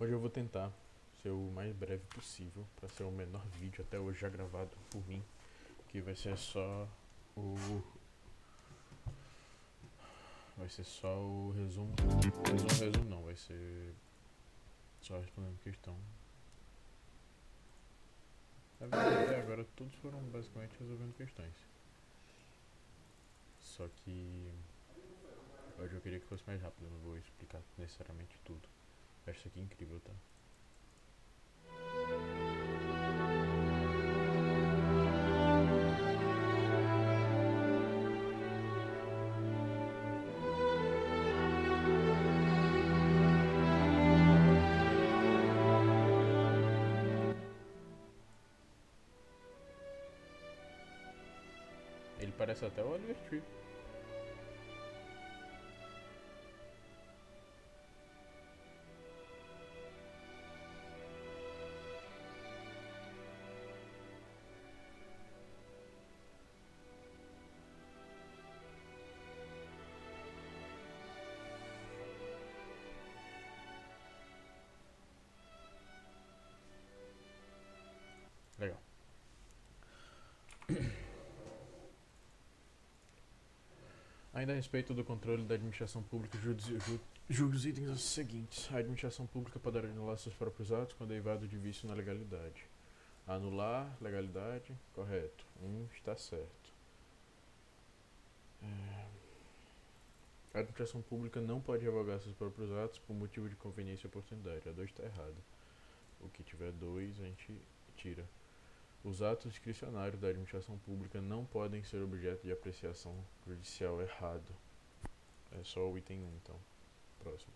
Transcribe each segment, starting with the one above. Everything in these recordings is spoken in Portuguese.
Hoje eu vou tentar ser o mais breve possível para ser o menor vídeo até hoje já gravado por mim, que o vai ser só o resumo. Resumo não, vai ser só respondendo questão. Na verdade até agora todos foram basicamente resolvendo questões. Só que hoje eu queria que fosse mais rápido, eu não vou explicar necessariamente tudo. Eu acho isso aqui incrível, tá? Ele parece até o Oliver Tree. Legal. Ainda a respeito do controle da administração pública, julgue os itens seguintes. A administração pública poderá anular seus próprios atos quando derivado de vício na legalidade. Anular legalidade, correto. Está certo. A administração pública não pode revogar seus próprios atos por motivo de conveniência e oportunidade. A 2 está errado. O que tiver 2 a gente tira. Os atos discricionários da administração pública não podem ser objeto de apreciação judicial. Errado. É só o item 1, então. Próximo.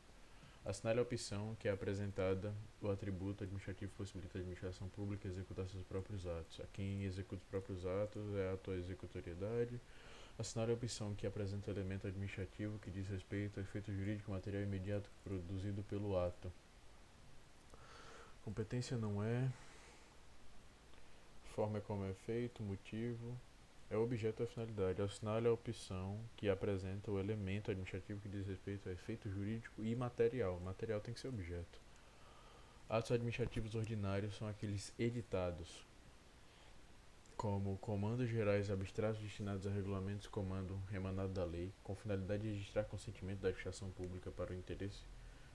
Assinale a opção que é apresentada. O atributo administrativo possibilita a administração pública executar seus próprios atos. A quem executa os próprios atos é a tua executoriedade. Assinale a opção que apresenta o elemento administrativo que diz respeito ao efeito jurídico material imediato produzido pelo ato. Competência não é. Forma é como é feito. Motivo é o objeto da finalidade. Assinale a opção que apresenta o elemento administrativo que diz respeito ao efeito jurídico e material. Material tem que ser objeto. Atos administrativos ordinários são aqueles editados, como comandos gerais abstratos destinados a regulamentos, comando emanado da lei, com finalidade de registrar consentimento da administração pública para o interesse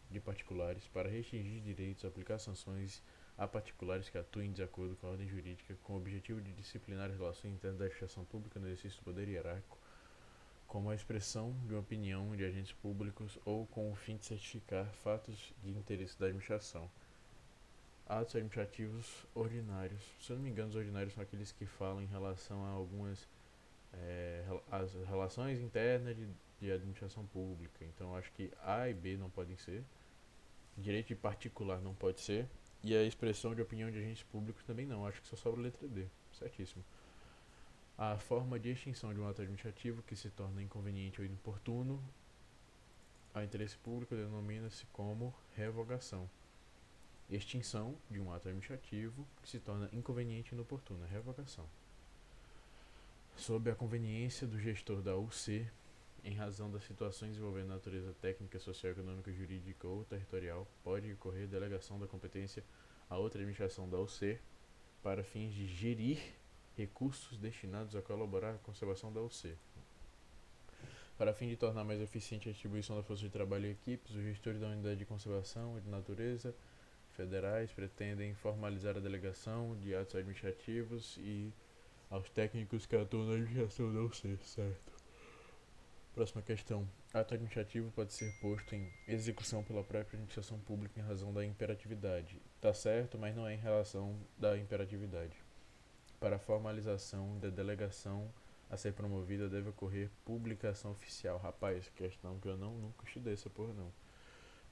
de particulares, para restringir direitos, aplicar sanções a particulares que atuem em desacordo com a ordem jurídica, com o objetivo de disciplinar as relações internas da administração pública no exercício do poder hierárquico, como a expressão de uma opinião de agentes públicos ou com o fim de certificar fatos de interesse da administração. Atos administrativos ordinários. Se eu não me engano, os ordinários são aqueles que falam em relação a algumas as relações internas de administração pública. Então, acho que A e B não podem ser. Direito de particular não pode ser. E a expressão de opinião de agentes públicos também não. Acho que só sobra a letra D. Certíssimo. A forma de extinção de um ato administrativo que se torna inconveniente ou inoportuno a interesse público denomina-se como revogação. Extinção de um ato administrativo que se torna inconveniente e inoportuno, revogação. Sob a conveniência do gestor da UC, em razão das situações envolvendo natureza técnica, social, econômica, jurídica ou territorial, pode ocorrer delegação da competência a outra administração da UC para fins de gerir recursos destinados a colaborar com a conservação da UC. Para fim de tornar mais eficiente a distribuição da força de trabalho em equipes, os gestores da unidade de conservação e de natureza federais pretendem formalizar a delegação de atos administrativos e aos técnicos que atuam na administração da UC, certo? Próxima questão. Ato administrativo pode ser posto em execução pela própria administração pública em razão da imperatividade. Tá certo, mas não é em relação da imperatividade. Para a formalização da delegação a ser promovida deve ocorrer publicação oficial. Rapaz, questão que eu nunca estudei essa porra não.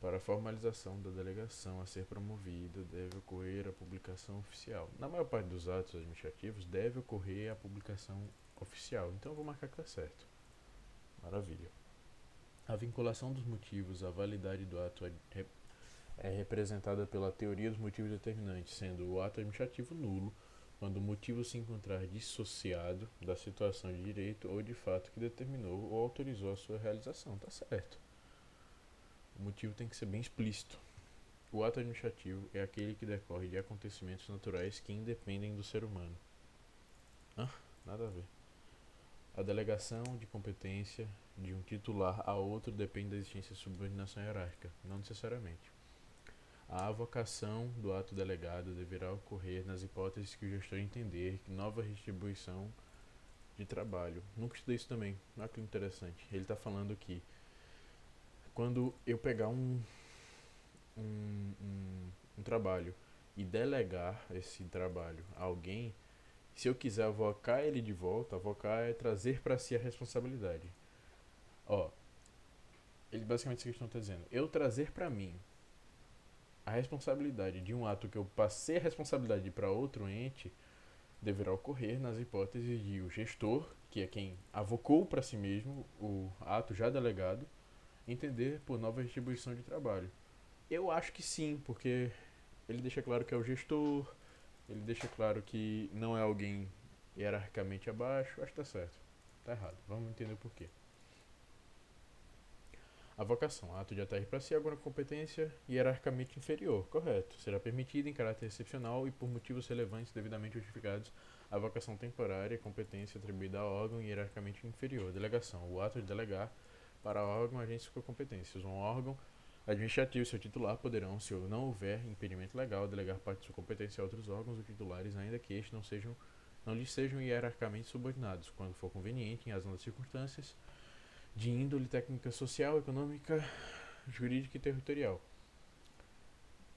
Para a formalização da delegação a ser promovida, deve ocorrer a publicação oficial. Na maior parte dos atos administrativos, deve ocorrer a publicação oficial. Então eu vou marcar que está certo. Maravilha. A vinculação dos motivos à validade do ato é representada pela teoria dos motivos determinantes, sendo o ato administrativo nulo quando o motivo se encontrar dissociado da situação de direito ou de fato que determinou ou autorizou a sua realização. Tá certo. O motivo tem que ser bem explícito. O ato administrativo é aquele que decorre de acontecimentos naturais que independem do ser humano. Nada a ver. A delegação de competência de um titular a outro depende da existência de subordinação hierárquica, não necessariamente. A avocação do ato delegado deverá ocorrer nas hipóteses que o gestor entender que nova distribuição de trabalho. Nunca estudei isso também. Olha que interessante. Ele está falando que quando eu pegar um trabalho e delegar esse trabalho a alguém, se eu quiser avocar ele de volta, avocar é trazer para si a responsabilidade. Ó, ele basicamente isso que estão dizendo. Eu trazer para mim a responsabilidade de um ato que eu passei a responsabilidade para outro ente deverá ocorrer nas hipóteses de o gestor, que é quem avocou para si mesmo o ato já delegado, entender por nova distribuição de trabalho. Eu acho que sim, porque ele deixa claro que é o gestor, ele deixa claro que não é alguém hierarquicamente abaixo. Acho que tá certo. Tá errado. Vamos entender o porquê. A vocação, ato de atrair para si alguma competência hierarquicamente inferior, correto. Será permitida em caráter excepcional e por motivos relevantes devidamente justificados a vocação temporária e competência atribuída a órgão hierarquicamente inferior. Delegação, o ato de delegar para órgão agência com competências. Um órgão administrativo e seu titular poderão, se não houver impedimento legal, delegar parte de sua competência a outros órgãos ou titulares, ainda que estes não lhes sejam hierarquicamente subordinados, quando for conveniente, em razão das circunstâncias, de índole técnica social, econômica, jurídica e territorial.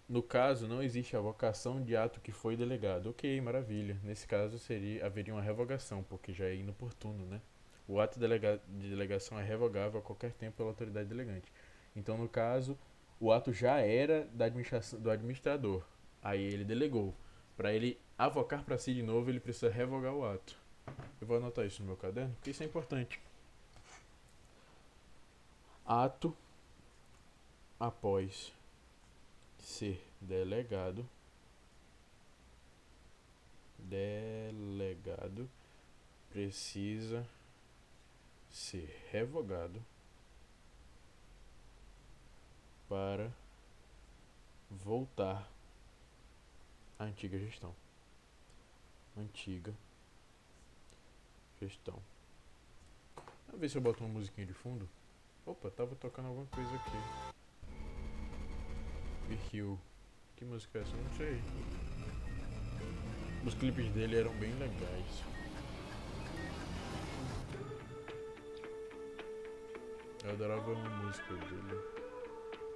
No caso, não existe a vocação de ato que foi delegado. Ok, maravilha. Nesse caso, haveria uma revogação, porque já é inoportuno, né? O ato de delegação é revogável a qualquer tempo pela autoridade delegante. Então, no caso, o ato já era do administrador. Aí ele delegou. Para ele avocar para si de novo, ele precisa revogar o ato. Eu vou anotar isso no meu caderno, porque isso é importante. Ato após ser delegado precisa ser revogado para voltar à antiga gestão. Vamos ver se eu boto uma musiquinha de fundo. Opa, tava tocando alguma coisa aqui. Hill. Que música é essa? Não sei. Os clipes dele eram bem legais. Eu adorava uma música dele.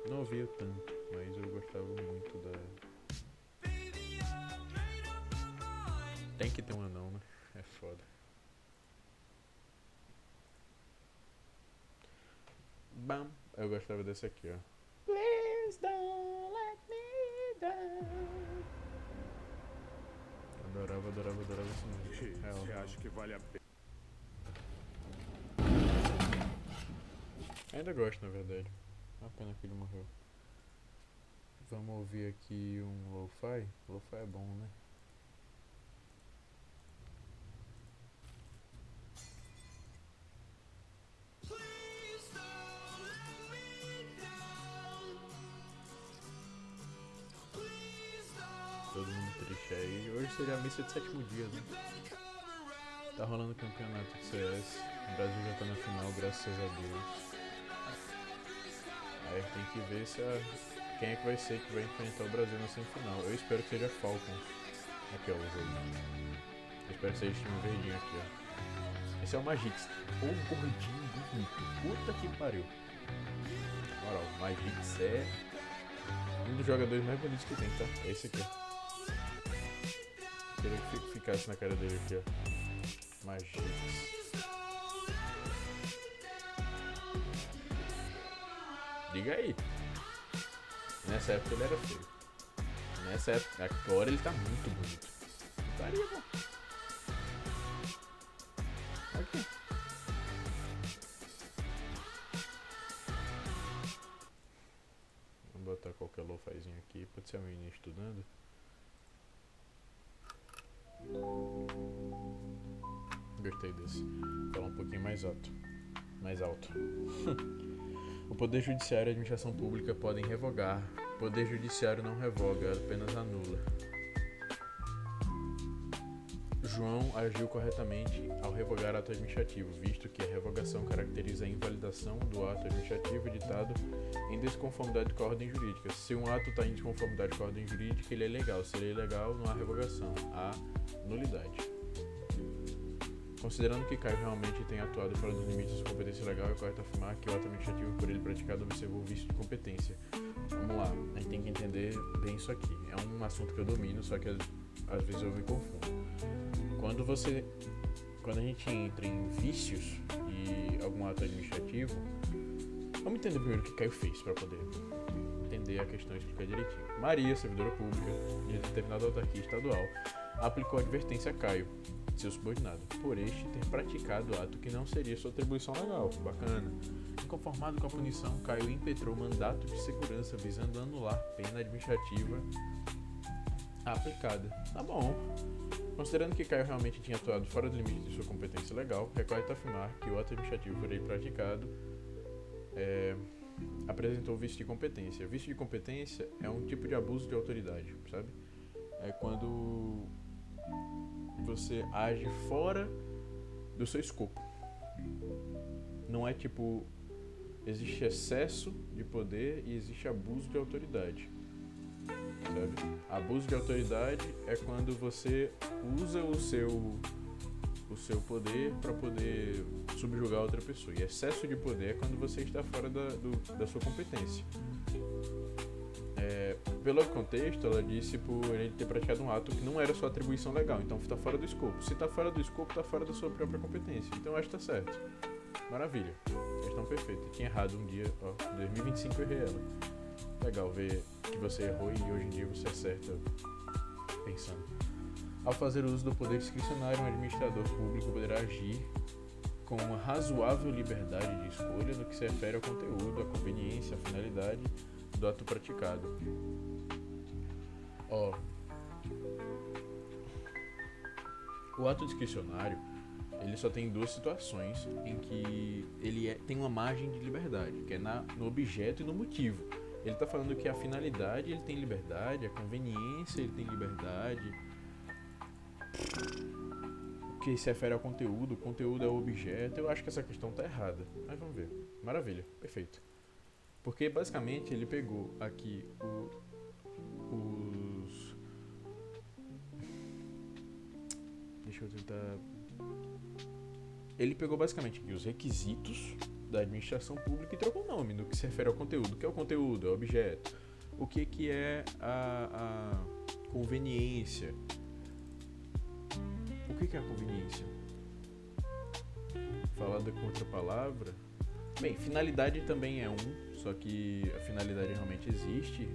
Não ouvia tanto, mas eu gostava muito da. Tem que ter um anão, né? É foda. Bam! Eu gostava desse aqui, ó. Please don't let me down. Adorava esse música. Você acha que vale a pena? Ainda gosto, na verdade. É uma pena que ele morreu. Vamos ouvir aqui um lo-fi. Lo-fi é bom, né? Todo mundo triste aí. Hoje seria a missa de sétimo dia, né? Tá rolando o campeonato de CS. O Brasil já tá na final, graças a Deus. Aí tem que ver quem é que vai ser que vai enfrentar o Brasil na semifinal. Eu espero que seja Falcons. Aqui, ó, o jogo. Eu espero que seja time verdinho aqui, ó. Esse é o Magix. O gordinho bonito. Puta que pariu. Na moral, o Magix é um dos jogadores mais bonitos que tem, tá? É esse aqui, ó. Queria que ficasse na cara dele aqui, ó. Magix. Diga aí. Nessa época ele era feio. Nessa época, agora ele tá muito bonito. Putaria, pô. Aqui. Vou botar qualquer lo-fizinho aqui. Pode ser a menina estudando. Gostei desse. Falar um pouquinho mais alto. O Poder Judiciário e a Administração Pública podem revogar Poder Judiciário não revoga, apenas anula. João agiu corretamente ao revogar ato administrativo, visto que a revogação caracteriza a invalidação do ato administrativo editado em desconformidade com a ordem jurídica. Se um ato está em desconformidade com a ordem jurídica, ele é ilegal. Se ele é ilegal, não há revogação, há nulidade. Considerando que Caio realmente tem atuado fora dos limites da competência legal, é correto afirmar que o ato administrativo por ele praticado observou o vício de competência. Vamos lá, a gente tem que entender bem isso aqui. É um assunto que eu domino, só que às vezes eu me confundo. Quando a gente entra em vícios e algum ato administrativo, vamos entender primeiro o que Caio fez para poder entender a questão e explicar direitinho. Maria, servidora pública de determinada autarquia estadual, aplicou advertência a Caio, seu subordinado, por este ter praticado ato que não seria sua atribuição legal. Bacana. Inconformado com a punição, Caio impetrou mandato de segurança visando anular pena administrativa aplicada. Tá bom. Considerando que Caio realmente tinha atuado fora do limite de sua competência legal, é correto afirmar que o ato administrativo por ele praticado apresentou vício de competência. Vício de competência é um tipo de abuso de autoridade, sabe? É quando você age fora do seu escopo. Não é tipo, existe excesso de poder e existe abuso de autoridade. Sabe? Abuso de autoridade é quando você usa o seu poder para poder subjugar outra pessoa. E excesso de poder é quando você está fora da sua competência. Pelo contexto, ela disse por ele ter praticado um ato que não era sua atribuição legal, então está fora do escopo. Se está fora do escopo, está fora da sua própria competência. Então eu acho que está certo. Maravilha. Questão perfeita. Tinha errado um dia, ó, 2025 eu errei ela. Legal ver que você errou e hoje em dia você acerta pensando. Ao fazer uso do poder discricionário, um administrador público poderá agir com uma razoável liberdade de escolha no que se refere ao conteúdo, à conveniência, à finalidade do ato praticado. O ato discricionário, ele só tem duas situações em que ele tem uma margem de liberdade, que é no objeto e no motivo. Ele está falando que a finalidade ele tem liberdade, a conveniência ele tem liberdade. O que se refere ao conteúdo, o conteúdo é o objeto. Eu acho que essa questão está errada, mas vamos ver. Maravilha, perfeito. Porque basicamente ele pegou aqui Deixa eu tentar... Ele pegou basicamente aqui os requisitos da administração pública e trocou o nome no que se refere ao conteúdo. O que é o conteúdo? É o objeto. O que é a conveniência? O que é a conveniência? Falada com outra palavra? Bem, finalidade também é só que a finalidade realmente existe,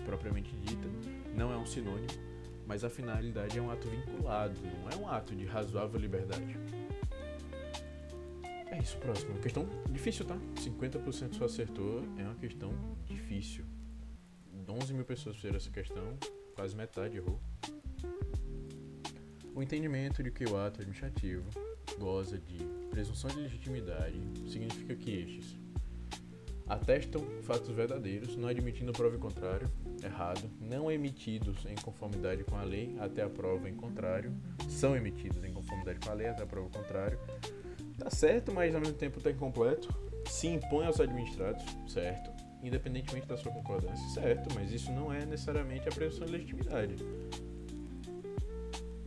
propriamente dita, não é um sinônimo, mas a finalidade é um ato vinculado, não é um ato de razoável liberdade. É isso, próximo. Questão difícil, tá? 50% só acertou, é uma questão difícil. 11 mil pessoas fizeram essa questão, quase metade errou. O entendimento de que o ato administrativo goza de presunção de legitimidade significa que estes atestam fatos verdadeiros, não admitindo prova em contrário, errado, não emitidos em conformidade com a lei até a prova em contrário, são emitidos em conformidade com a lei até a prova contrário. Tá certo, mas ao mesmo tempo tá incompleto. Se impõe aos administrados, certo, independentemente da sua concordância, certo, mas isso não é necessariamente a presunção de legitimidade.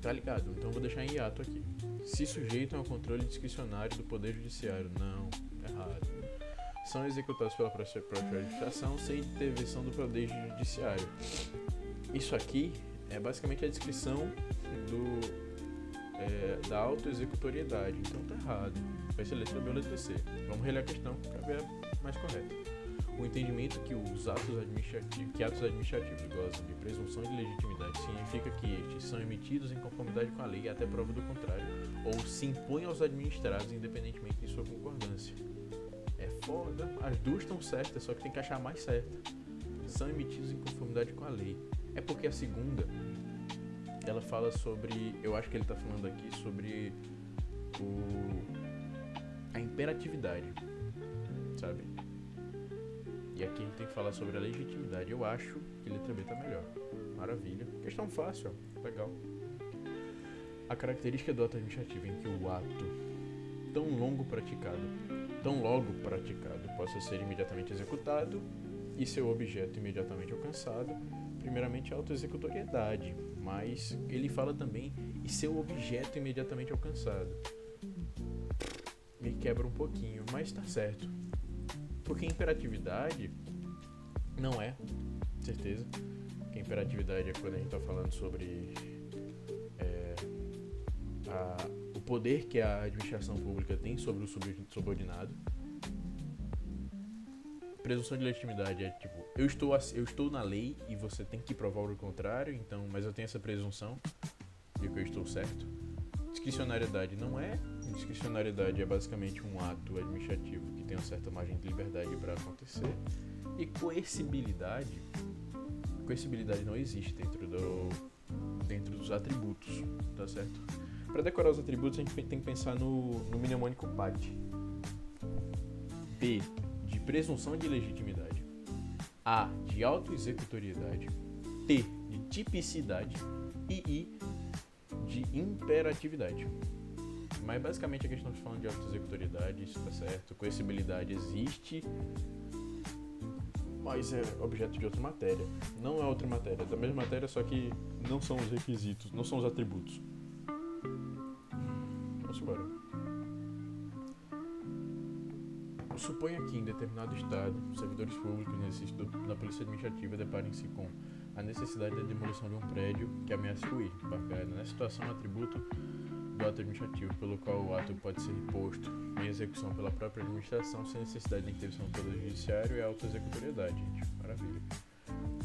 Tá ligado? Então eu vou deixar em hiato aqui. Se sujeitam ao controle discricionário do Poder Judiciário. Não, errado. São executados pela própria administração sem intervenção do Poder Judiciário. Isso aqui é basicamente a descrição da autoexecutoriedade. Então tá errado. Vai ser letra B ou letra C. Vamos reler a questão para ver a mais correta. O entendimento que atos administrativos gozam de presunção de legitimidade significa que estes são emitidos em conformidade com a lei até prova do contrário, ou se impõem aos administrados independentemente de sua concordância. É foda, as duas estão certas, só que tem que achar a mais certa. São emitidos em conformidade com a lei. É porque a segunda, ela fala sobre, eu acho que ele está falando aqui sobre a imperatividade, sabe? E E aqui a gente tem que falar sobre a legitimidade. Eu acho que letra B tá melhor. Maravilha. Questão fácil, ó. Legal. A característica do ato administrativo em que o ato tão logo praticado possa ser imediatamente executado e seu objeto imediatamente alcançado. Primeiramente, a autoexecutoriedade, mas ele fala também e seu objeto imediatamente alcançado. Me quebra um pouquinho, mas tá certo. Porque imperatividade não é, certeza, que imperatividade é quando a gente tá falando sobre o poder que a administração pública tem sobre o subordinado. Presunção de legitimidade é tipo, eu estou na lei e você tem que provar o contrário, então, mas eu tenho essa presunção de que eu estou certo. Discricionariedade não é. Discricionariedade é basicamente um ato administrativo que tem uma certa margem de liberdade para acontecer. E coercibilidade não existe dentro dos atributos, tá certo? Para decorar os atributos a gente tem que pensar no mnemônico PAT. P de presunção de legitimidade, A de autoexecutoriedade, T de tipicidade e I de imperatividade. Mas basicamente a questão de falando de autoexecutoriedade, isso tá certo, coercibilidade existe, mas é objeto de outra matéria. Não é outra matéria, é da mesma matéria, só que não são os requisitos, não são os atributos. Vamos embora. Suponha que em determinado estado, servidores públicos no exercício da polícia administrativa deparem-se com a necessidade da demolição de um prédio que ameaça ruir. Bacana. Nessa situação, o atributo do ato administrativo pelo qual o ato pode ser posto em execução pela própria administração sem necessidade de intervenção do Poder Judiciário é a autoexecutoriedade, gente. Maravilha.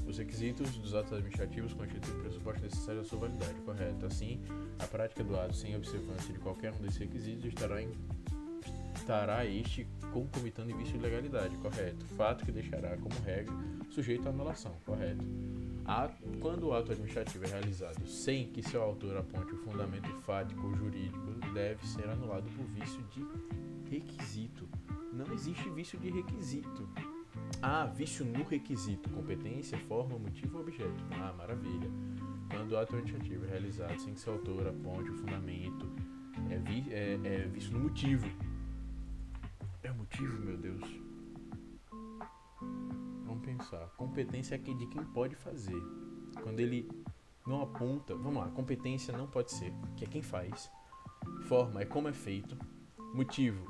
Os requisitos dos atos administrativos constituem o pressuposto necessário à sua validade, correto. Assim, a prática do ato sem observância de qualquer um desses requisitos estará este concomitando em vício de legalidade, correto. Fato que deixará, como regra, sujeito à anulação, correto. Quando o ato administrativo é realizado sem que seu autor aponte o fundamento fático ou jurídico, deve ser anulado por vício de requisito. Não existe vício de requisito. Vício no requisito, competência, forma, motivo ou objeto. Maravilha. Quando o ato administrativo é realizado sem que seu autor aponte o fundamento, é vício no motivo. É o motivo, meu Deus. Vamos pensar. Competência é de quem pode fazer. Quando ele não aponta... Vamos lá. Competência não pode ser, que é quem faz. Forma é como é feito. Motivo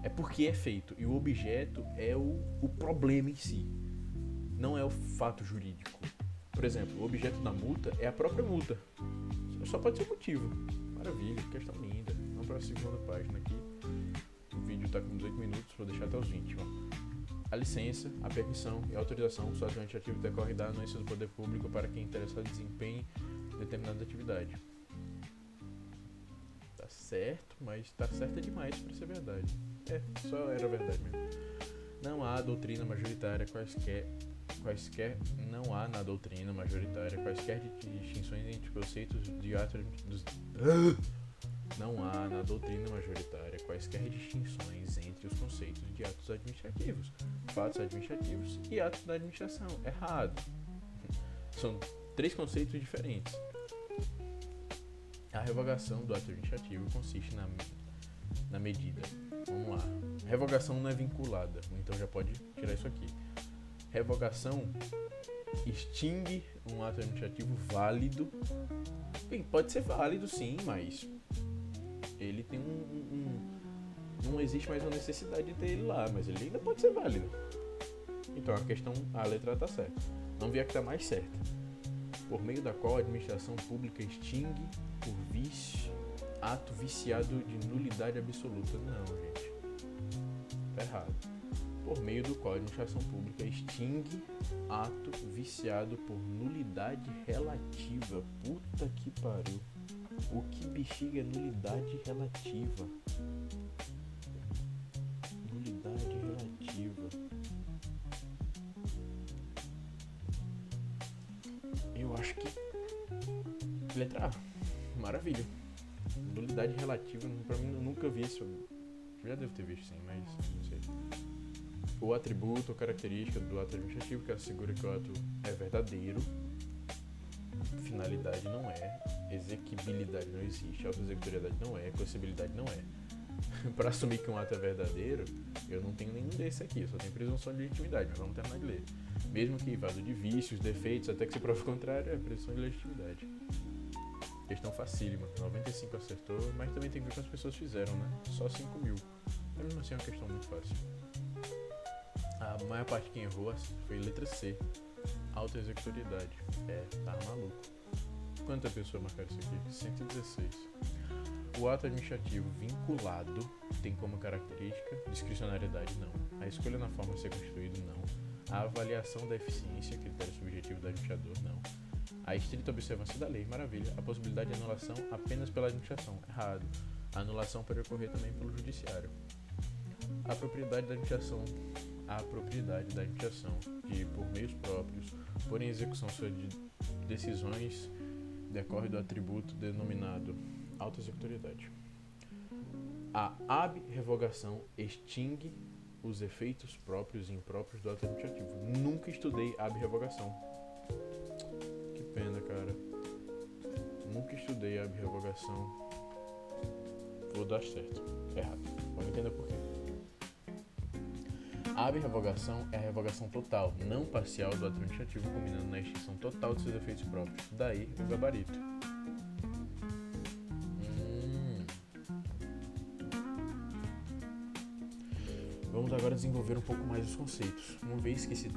é porque é feito. E o objeto é o problema em si. Não é o fato jurídico. Por exemplo, o objeto da multa é a própria multa. Só pode ser o motivo. Maravilha, questão linda. Vamos para a segunda página aqui. O vídeo está com 18 minutos, vou deixar até os 20. A licença, a permissão e a autorização do ato administrativo decorre da anuência do poder público para quem interessado desempenhe determinada atividade. Tá certo, mas tá certo demais para ser verdade. Só era verdade mesmo. Não há doutrina majoritária não há na doutrina majoritária quaisquer distinções entre conceitos de atos Não há na doutrina majoritária quaisquer distinções entre os conceitos de atos administrativos, fatos administrativos e atos da administração. Errado. São 3 conceitos diferentes. A revogação do ato administrativo consiste na medida. Vamos lá. Revogação não é vinculada, então já pode tirar isso aqui. Revogação extingue um ato administrativo válido. Bem, pode ser válido sim, mas ele tem não existe mais uma necessidade de ter ele lá, mas ele ainda pode ser válido. Então a letra tá certa. Não vi a que tá mais certa. Por meio da qual a administração pública extingue por vício ato viciado de nulidade absoluta. Não, gente. Tá errado. Por meio do qual a administração pública extingue ato viciado por nulidade relativa. Puta que pariu. O que bexiga é nulidade relativa? Nulidade relativa. Eu acho que... Letra A. Maravilha. Nulidade relativa, pra mim, eu nunca vi isso. Já devo ter visto sim, mas não sei. o atributo ou característica do ato administrativo que assegura que o ato é verdadeiro. Finalidade não é, exequibilidade não existe, auto-executoriedade não é, coercibilidade não é. Para assumir que um ato é verdadeiro, eu não tenho nenhum desse aqui, eu só tenho presunção de legitimidade, mas vamos terminar de ler. Mesmo que invado de vícios, defeitos, até que se prove o contrário, é presunção de legitimidade. Questão facílima, 95 acertou, mas também tem que ver quantas pessoas fizeram, né? Só 5.000. Mas mesmo assim é uma questão muito fácil. A maior parte de quem errou foi letra C, auto-executoriedade. Tá maluco. Quanta pessoa marcaram isso aqui? 116. O ato administrativo vinculado tem como característica discricionariedade, não. A escolha na forma de ser constituído, não. A avaliação da eficiência, critério subjetivo do administrador, não. A estrita observância da lei, maravilha. A possibilidade de anulação apenas pela administração, errado. A anulação pode ocorrer também pelo judiciário. A propriedade da administração de, por meios próprios, pôr em execução suas decisões, decorre do atributo denominado auto-executoriedade. A ab-revogação extingue os efeitos próprios e impróprios do ato administrativo. Nunca estudei ab-revogação. Que pena, cara. Nunca estudei ab-revogação. Vou dar certo. Errado. Vamos entender por quê. A ab-revogação é a revogação total, não parcial do ato administrativo, culminando na extinção total de seus efeitos próprios. Daí o gabarito. Vamos agora desenvolver um pouco mais os conceitos. Uma vez que se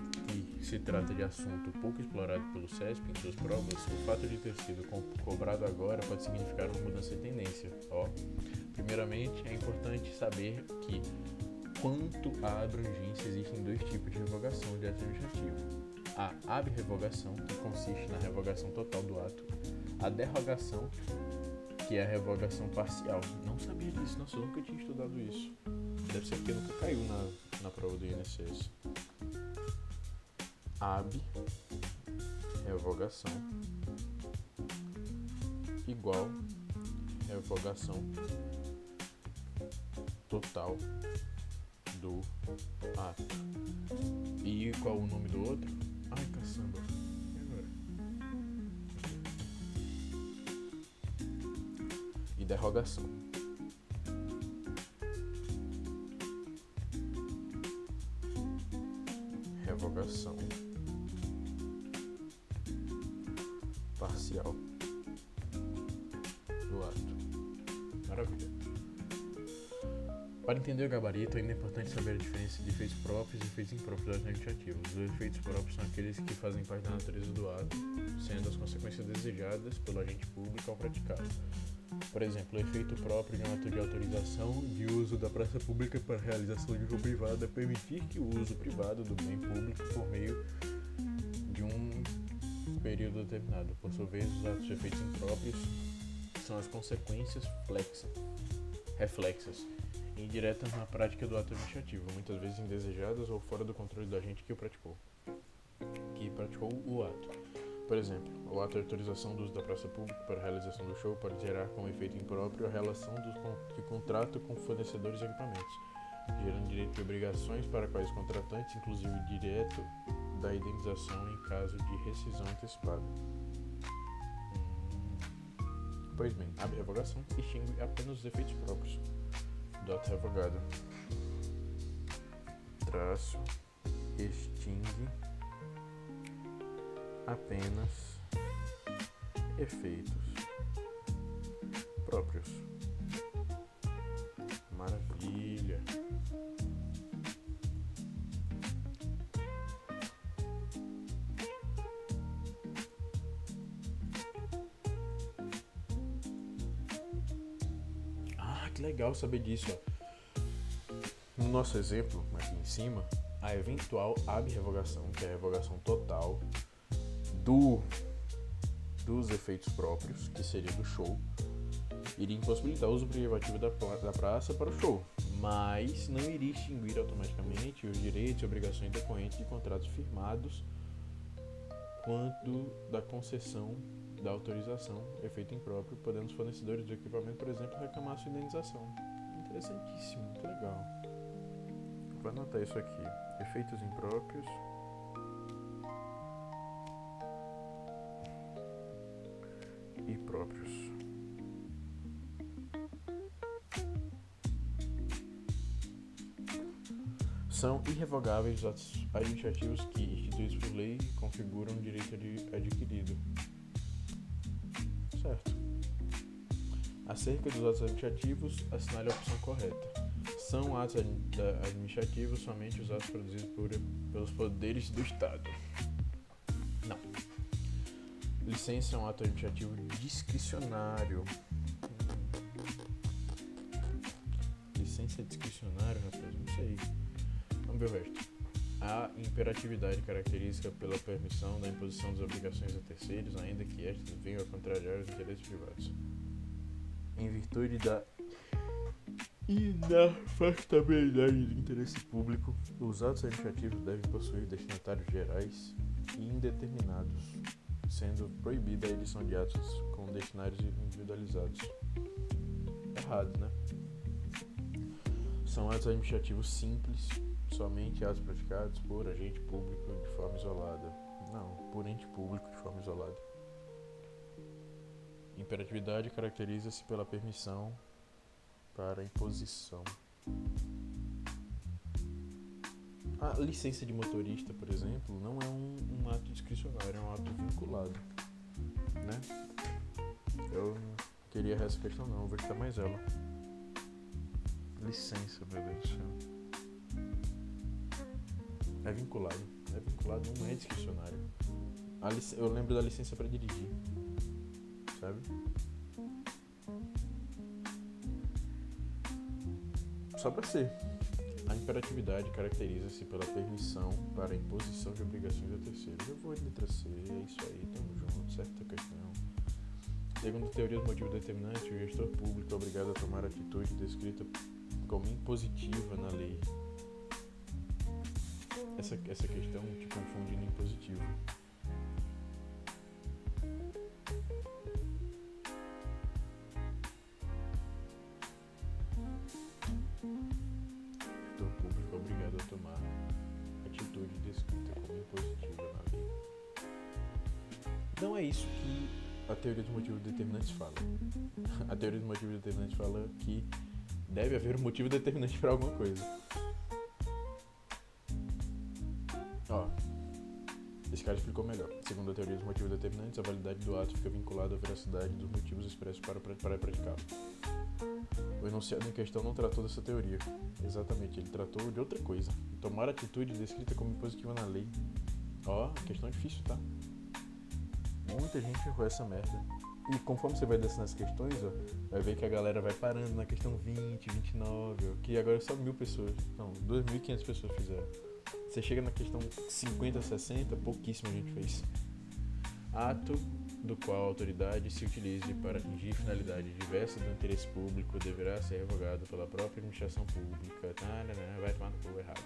trata de assunto pouco explorado pelo CESP em suas provas, o fato de ter sido cobrado agora pode significar uma mudança de tendência. Primeiramente, é importante saber que, quanto à abrangência, existem dois tipos de revogação de ato administrativo. A ab-revogação, que consiste na revogação total do ato. A derrogação, que é a revogação parcial. Não sabia disso, nossa, eu nunca tinha estudado isso. Deve ser porque nunca caiu na prova do INSS. Ab-revogação igual revogação total do ato. E qual o nome do outro? Ai, caçamba. E agora? E derrogação. Revogação parcial do ato. Maravilha. Para entender o gabarito, ainda é importante saber a diferença de efeitos próprios e efeitos impróprios do ato administrativo. Os efeitos próprios são aqueles que fazem parte da natureza do ato, sendo as consequências desejadas pelo agente público ao praticá-lo. Por exemplo, o efeito próprio de um ato de autorização de uso da praça pública para realização de uso privado é permitir que o uso privado do bem público por meio de um período determinado. Por sua vez, os atos de efeitos impróprios são as consequências reflexas e indiretas na prática do ato administrativo, muitas vezes indesejadas ou fora do controle do agente que praticou o ato. Por exemplo, o ato de autorização do uso da praça pública para a realização do show pode gerar como efeito impróprio a relação de contrato com fornecedores de equipamentos, gerando direito e obrigações para quais contratantes, inclusive o direito da indenização em caso de rescisão antecipada. Pois bem, a revogação extingue apenas os efeitos próprios do ato revogado. Extingue apenas efeitos próprios. Maravilha. Que legal saber disso. No nosso exemplo, aqui em cima, a eventual ab-revogação, que é a revogação total dos efeitos próprios, que seria do show, iria impossibilitar o uso privativo da praça para o show, mas não iria extinguir automaticamente os direitos e obrigações decorrentes de contratos firmados quanto da concessão da autorização, efeito impróprio, podendo os fornecedores de equipamento, por exemplo, reclamar sua indenização. Interessantíssimo, muito legal. Vou anotar isso aqui. Efeitos impróprios e próprios. São irrevogáveis os atos administrativos que, instituídos por lei, configuram direito adquirido. Certo. Acerca dos atos administrativos, assinale a opção correta. São atos administrativos somente os atos produzidos pelos poderes do Estado. Não. Licença é um ato administrativo discricionário. Licença é discricionário, rapaz? Não sei. Vamos ver o resto. A imperatividade característica pela permissão da imposição das obrigações a terceiros, ainda que estas venham a contrariar os interesses privados. Em virtude da inafastabilidade do interesse público, os atos administrativos devem possuir destinatários gerais e indeterminados, sendo proibida a edição de atos com destinatários individualizados. Errado, né? São atos administrativos simples, somente atos praticados por agente público de forma isolada. Não, por ente público de forma isolada. Imperatividade caracteriza-se pela permissão para imposição. A licença de motorista, por exemplo, não é um ato discricionário, é um ato vinculado, né? Eu não queria essa questão não, vou quitar mais ela. Licença, meu Deus do céu. É vinculado, não é discricionário. Eu lembro da licença para dirigir, sabe? Só para ser. A imperatividade caracteriza-se pela permissão para a imposição de obrigações a terceiros. Eu vou de letra C, é isso aí, tamo junto, certa questão. Segundo a teoria do motivo determinante, o gestor público é obrigado a tomar atitude descrita como impositiva na lei. Essa questão te confunde no impositivo. O público é obrigado a tomar atitude descrita como impositiva na lei. Não é isso que a teoria dos motivos determinantes fala. A teoria dos motivos determinantes fala que deve haver um motivo determinante para alguma coisa. Esse cara explicou melhor. Segundo a teoria dos motivos determinantes, a validade do ato fica vinculada à veracidade dos motivos expressos para praticá-lo. O enunciado em questão não tratou dessa teoria. Exatamente, ele tratou de outra coisa. Tomar atitude descrita como impositiva na lei. Questão difícil, tá? Muita gente errou essa merda. E conforme você vai descendo as questões, vai ver que a galera vai parando na questão 20, 29, que agora só 1.000 pessoas. Não, 2.500 pessoas fizeram. Você chega na questão 50, 60, pouquíssima gente fez. Ato do qual a autoridade se utilize para atingir finalidade diversa do interesse público deverá ser revogado pela própria administração pública. Vai tomar no cu errado.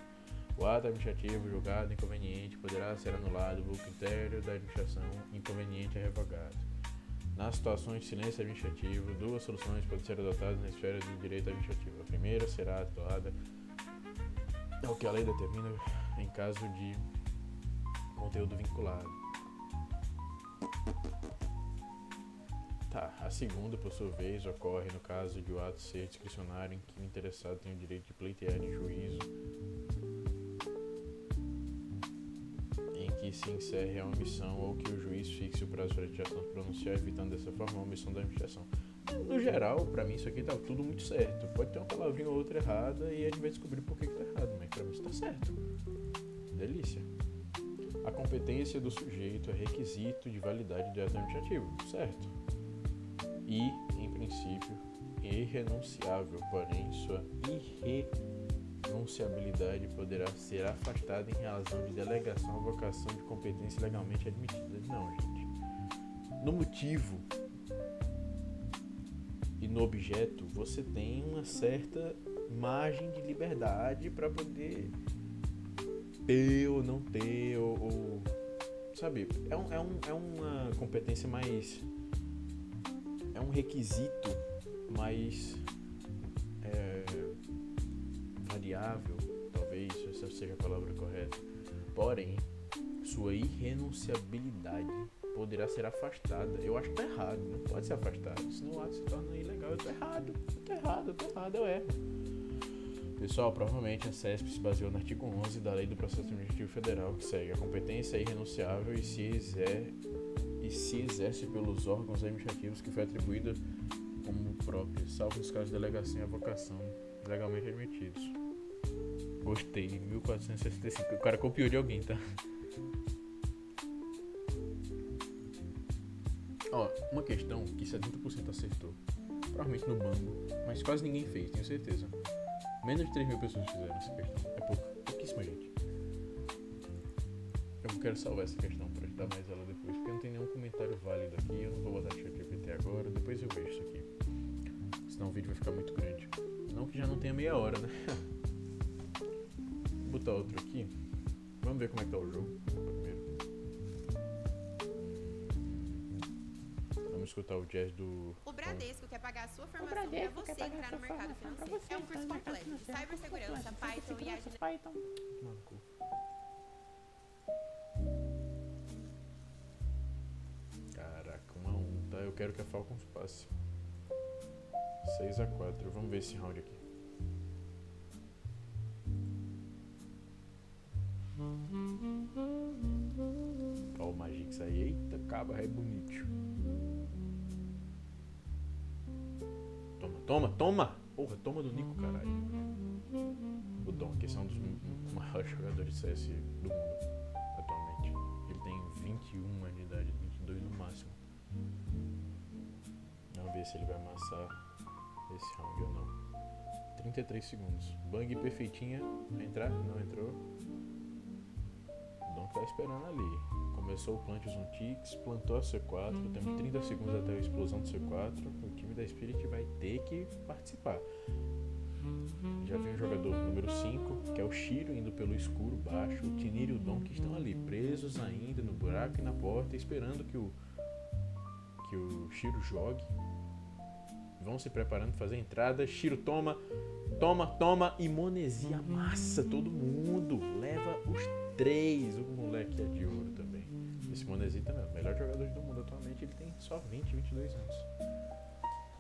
O ato administrativo julgado inconveniente poderá ser anulado pelo critério da administração inconveniente é revogado. Nas situações de silêncio administrativo, duas soluções podem ser adotadas na esfera do direito administrativo. A primeira será atuada ao que a lei determina em caso de conteúdo vinculado. A segunda, por sua vez, ocorre no caso de o ato ser discricionário em que o interessado tem o direito de pleitear em juízo em que se encerre a omissão ou que o juiz fixe o prazo para a administração se pronunciar, evitando dessa forma a omissão da administração. No geral, pra mim isso aqui tá tudo muito certo. Pode ter uma palavrinha ou outra errada e a gente vai descobrir por que tá errado, mas pra mim isso tá certo. Delícia. A competência do sujeito é requisito de validade do ato administrativo, certo? E, em princípio, irrenunciável, porém sua irrenunciabilidade poderá ser afastada em razão de delegação ou vocação de competência legalmente admitida. Não, gente. No motivo e no objeto, você tem uma certa margem de liberdade para poder ter ou não ter, ou sabe, é uma competência mais, é um requisito mais variável, talvez, essa talvez seja a palavra correta. Porém, sua irrenunciabilidade poderá ser afastada. Eu acho que tá errado, não pode ser afastado, senão o ato se torna ilegal. Eu tô errado, eu erro. Pessoal, provavelmente a CESP se baseou no artigo 11 da Lei do Processo Administrativo Federal, que segue: a competência é irrenunciável e se exerce pelos órgãos administrativos que foi atribuída como própria, salvo nos casos de delegação e avocação legalmente admitidos. Gostei, 1465. O cara copiou de alguém, tá? Ó, uma questão que 70% acertou. Provavelmente no banco, mas quase ninguém fez, tenho certeza. Menos de 3.000 pessoas fizeram essa questão. É pouquíssima gente. Eu quero salvar essa questão para ajudar mais ela depois, porque não tem nenhum comentário válido aqui. Eu não vou botar ChatGPT agora, depois eu vejo isso aqui. Senão o vídeo vai ficar muito grande. Não que já não tenha meia hora, né? Vou botar outro aqui. Vamos ver como é que tá o jogo primeiro. Vamos escutar o jazz do... O Bradesco quer pagar a sua formação para você entrar no mercado financeiro. É um curso completo de cibersegurança, Python e agilidade. Caraca, 1-1, tá? Eu quero que a Falcons passe. 6-4. Vamos ver esse round aqui. Ó o Magix aí. Eita, caba, é bonito. Toma! Porra, toma do Nico, caralho. O Dom, que esse é um dos maiores jogadores de CS do mundo atualmente. Ele tem 21 anos de idade, 22 no máximo. Vamos ver se ele vai amassar esse round ou não. 33 segundos. Bang perfeitinha. Vai entrar? Não entrou. O Dom tá esperando ali. Começou o plant on ticks, plantou a C4. Temos 30 segundos até a explosão do C4. O time da Spirit vai ter que participar. Já vem o jogador número 5, que é o Shiro, indo pelo escuro baixo. O Tinir e o Dom que estão ali, presos ainda no buraco e na porta, esperando que o Shiro jogue. Vão se preparando para fazer a entrada. Shiro toma e Monesi amassa todo mundo. Leva os 3. O moleque é de ouro também. Esse Monesi também é o melhor jogador do mundo atualmente. Ele tem só 22 anos.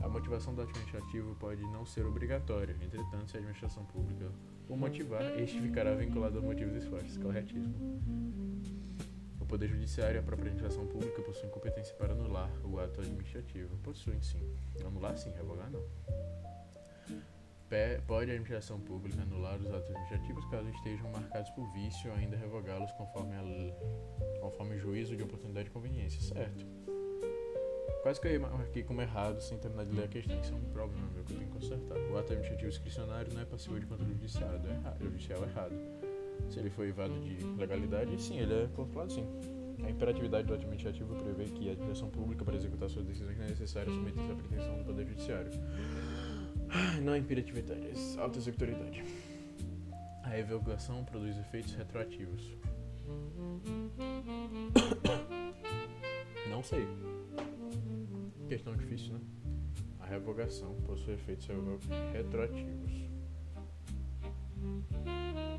A motivação do administrativo pode não ser obrigatória. Entretanto, se a administração pública o motivar, este ficará vinculado aos motivos esforços. Corretíssimo. O Poder Judiciário e a própria administração pública possuem competência para anular o ato administrativo. Possuem sim. Anular sim, revogar não. Pode a administração pública anular os atos administrativos caso estejam marcados por vício ou ainda revogá-los conforme o juízo de oportunidade e conveniência. Certo. Quase que eu marquei como errado sem terminar de ler a questão. Isso é um problema meu que eu tenho que consertar. O ato administrativo discricionário não é passível de controle judicial. O judicial é errado. Se ele for evado de legalidade, sim, ele é controlado sim. A imperatividade do ato administrativo prevê que a administração pública, para executar suas decisões, não é necessária submeter-se à pretensão do Poder Judiciário. Não é imperatividade, é auto-executoriedade. A revogação produz efeitos retroativos. Não sei. Questão difícil, né? A revogação possui efeitos retroativos.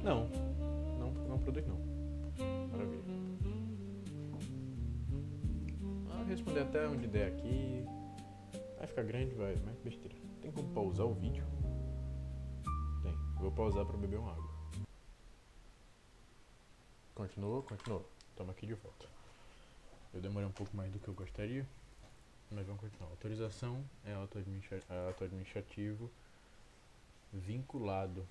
Não produz não. Maravilha. Vou responder até onde der aqui. Vai ficar grande, vai, mas besteira. Tem como pausar o vídeo? Tem. Vou pausar pra beber uma água. Continuou. Estamos aqui de volta. Eu demorei um pouco mais do que eu gostaria, mas vamos continuar. Autorização é ato administrativo vinculado.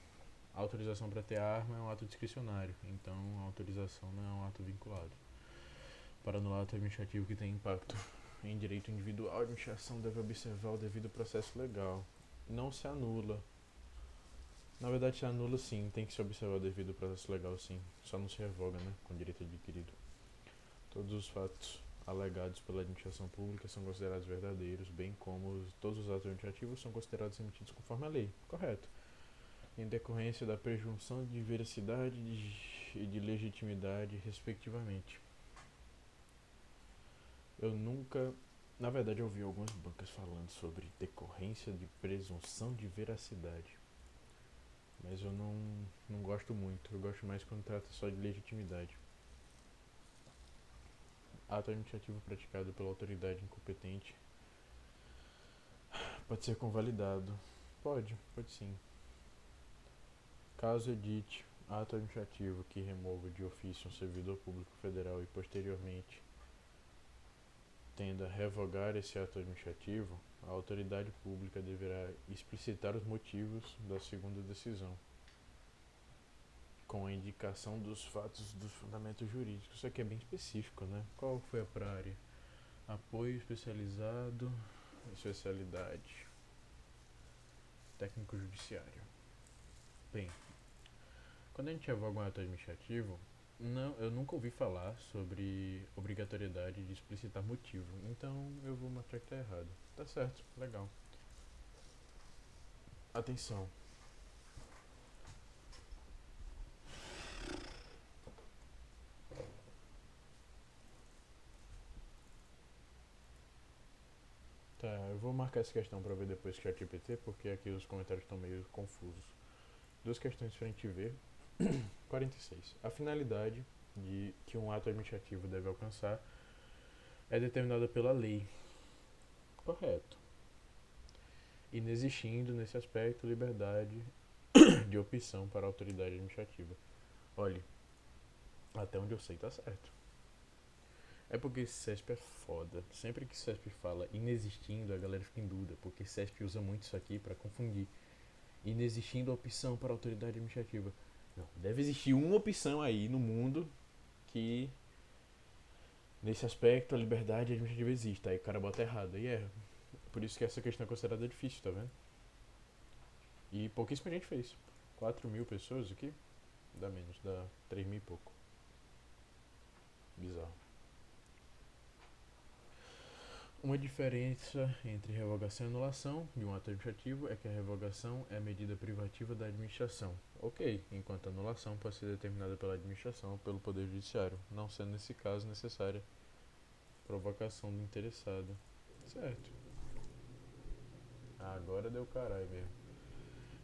A autorização para ter arma é um ato discricionário, então a autorização não é um ato vinculado. Para anular ato administrativo que tem impacto em direito individual, a administração deve observar o devido processo legal. Não se anula. Na verdade, se anula sim, tem que se observar o devido processo legal sim. Só não se revoga, né, com direito adquirido. Todos os fatos alegados pela administração pública são considerados verdadeiros, bem como todos os atos administrativos são considerados emitidos conforme a lei. Correto. Em decorrência da presunção de veracidade e de legitimidade, respectivamente. Na verdade, eu ouvi algumas bancas falando sobre decorrência de presunção de veracidade. mas eu não gosto muito. Eu gosto mais quando trata só de legitimidade. Ato administrativo praticado pela autoridade incompetente pode ser convalidado. Pode sim. Caso edite ato administrativo que remova de ofício um servidor público federal e posteriormente tenda a revogar esse ato administrativo, a autoridade pública deverá explicitar os motivos da segunda decisão, com a indicação dos fatos dos fundamentos jurídicos. Isso aqui é bem específico, né? Qual foi a praia? Apoio especializado, especialidade, técnico judiciário. Bem, quando a gente revoga um ato administrativo, eu nunca ouvi falar sobre obrigatoriedade de explicitar motivo, então eu vou mostrar que tá errado. Tá certo, legal. Atenção. Tá, eu vou marcar essa questão pra ver depois que o ChatGPT, porque aqui os comentários estão meio confusos. Duas questões pra gente ver. 46. A finalidade de que um ato administrativo deve alcançar é determinada pela lei. Correto. Inexistindo, nesse aspecto, liberdade de opção para a autoridade administrativa. Olhe, até onde eu sei tá certo. É porque CESP é foda. Sempre que CESP fala inexistindo, a galera fica em dúvida, porque CESP usa muito isso aqui para confundir. Inexistindo a opção para a autoridade administrativa. Não, deve existir uma opção aí no mundo que nesse aspecto a liberdade administrativa existe. Aí o cara bota errado e erra. Por isso que essa questão é considerada difícil, tá vendo? E pouquíssima gente fez. 4.000 pessoas aqui? Dá menos, dá 3.000 e pouco. Bizarro. Uma diferença entre revogação e anulação de um ato administrativo é que a revogação é a medida privativa da administração. Ok, enquanto a anulação pode ser determinada pela administração ou pelo Poder Judiciário, não sendo nesse caso necessária provocação do interessado. Certo. Agora deu caralho mesmo.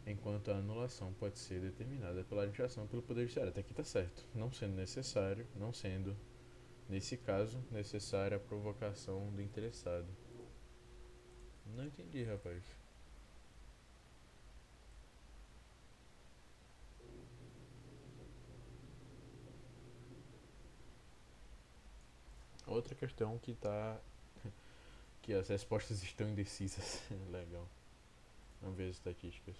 Enquanto a anulação pode ser determinada pela administração ou pelo Poder Judiciário. Até aqui tá certo. Não sendo necessário, não sendo, nesse caso, necessária a provocação do interessado. Não entendi, rapaz. Outra questão que as respostas estão indecisas. Legal. Vamos ver as estatísticas.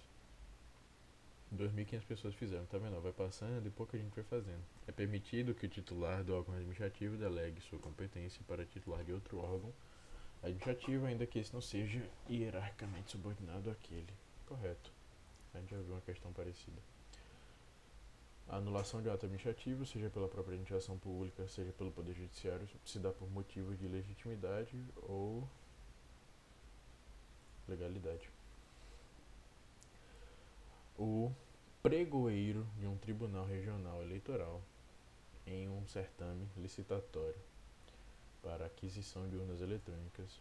2.500 pessoas fizeram, tá vendo? Vai passando e pouca gente vai fazendo. É permitido que o titular do órgão administrativo delegue sua competência para titular de outro órgão administrativo, ainda que esse não seja hierarquicamente subordinado àquele. Correto. A gente já viu uma questão parecida. A anulação de ato administrativo, seja pela própria administração pública, seja pelo Poder Judiciário, se dá por motivos de legitimidade ou legalidade. O pregoeiro de um tribunal regional eleitoral, em um certame licitatório para aquisição de urnas eletrônicas,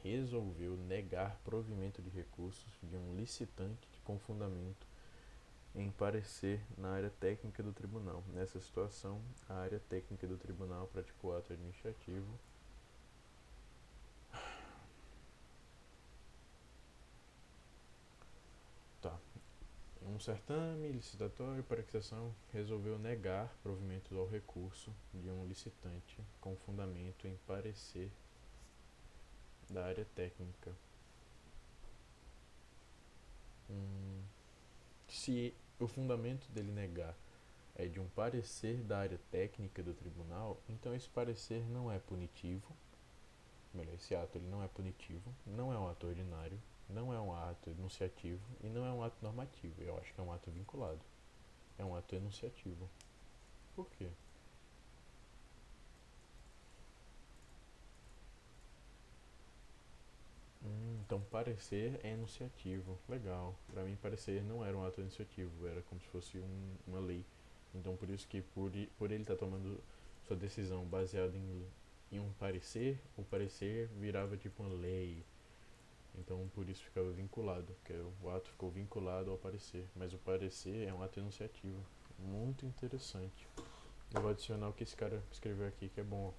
resolveu negar provimento de recursos de um licitante com fundamento em parecer na área técnica do tribunal. Nessa situação, a área técnica do tribunal praticou ato administrativo um certame licitatório para aquisição resolveu negar provimento ao recurso de um licitante com fundamento em parecer da área técnica. Se o fundamento dele negar é de um parecer da área técnica do tribunal, então esse parecer não é punitivo. Melhor, esse ato ele não é punitivo, não é um ato ordinário, não é um ato enunciativo e não é um ato normativo. Eu acho que é um ato vinculado. É um ato enunciativo. Por quê? Então parecer é enunciativo. Legal. Pra mim parecer não era um ato enunciativo, era como se fosse uma lei. Então por isso que por ele estar tomando sua decisão baseada em um parecer, o parecer virava tipo uma lei. Então por isso ficava vinculado, porque o ato ficou vinculado ao parecer. Mas o parecer é um ato enunciativo. Muito interessante. Eu vou adicionar o que esse cara escreveu aqui, que é bom.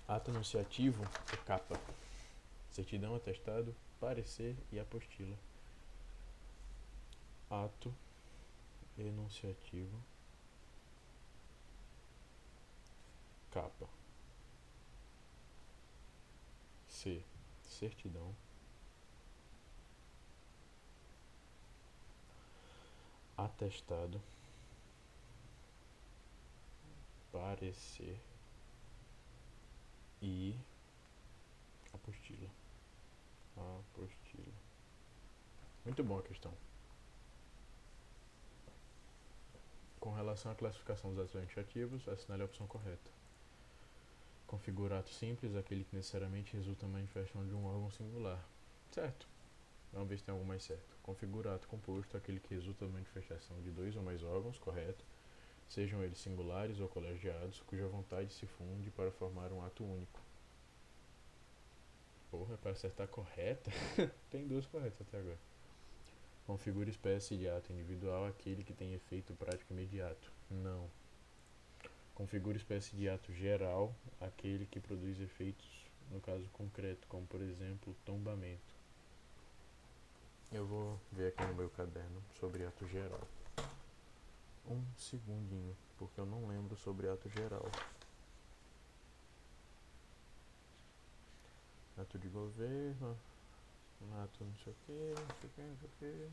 Ato enunciativo é capa. Certidão, atestado, parecer e apostila. Ato enunciativo, capa. C. Certidão, atestado, parecer e apostila. Apostila. Muito boa a questão. Com relação à classificação dos atos administrativos, assinale a opção correta. Configura ato simples, aquele que necessariamente resulta na manifestação de um órgão singular. Certo. Vamos ver se tem algo mais certo. Configura ato composto, aquele que resulta da manifestação de dois ou mais órgãos, correto, sejam eles singulares ou colegiados, cuja vontade se funde para formar um ato único. Porra, para acertar correta? Tem duas corretas até agora. Configura espécie de ato individual, aquele que tem efeito prático imediato. Não. Configura espécie de ato geral, aquele que produz efeitos, no caso concreto, como por exemplo, tombamento. Eu vou ver aqui no meu caderno sobre ato geral. Um segundinho, porque eu não lembro sobre ato geral. Ato de governo, ato não sei o que, não sei o que, não sei o que.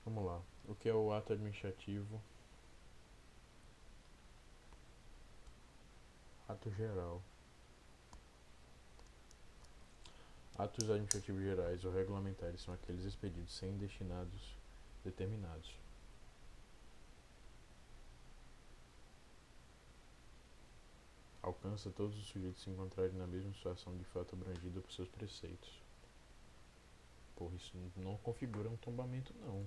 Vamos lá. O que é o ato administrativo? Ato geral. Atos administrativos gerais ou regulamentares são aqueles expedidos sem destinados determinados. Alcança todos os sujeitos se encontrarem na mesma situação de fato abrangida por seus preceitos. Porra, isso não configura um tombamento, não.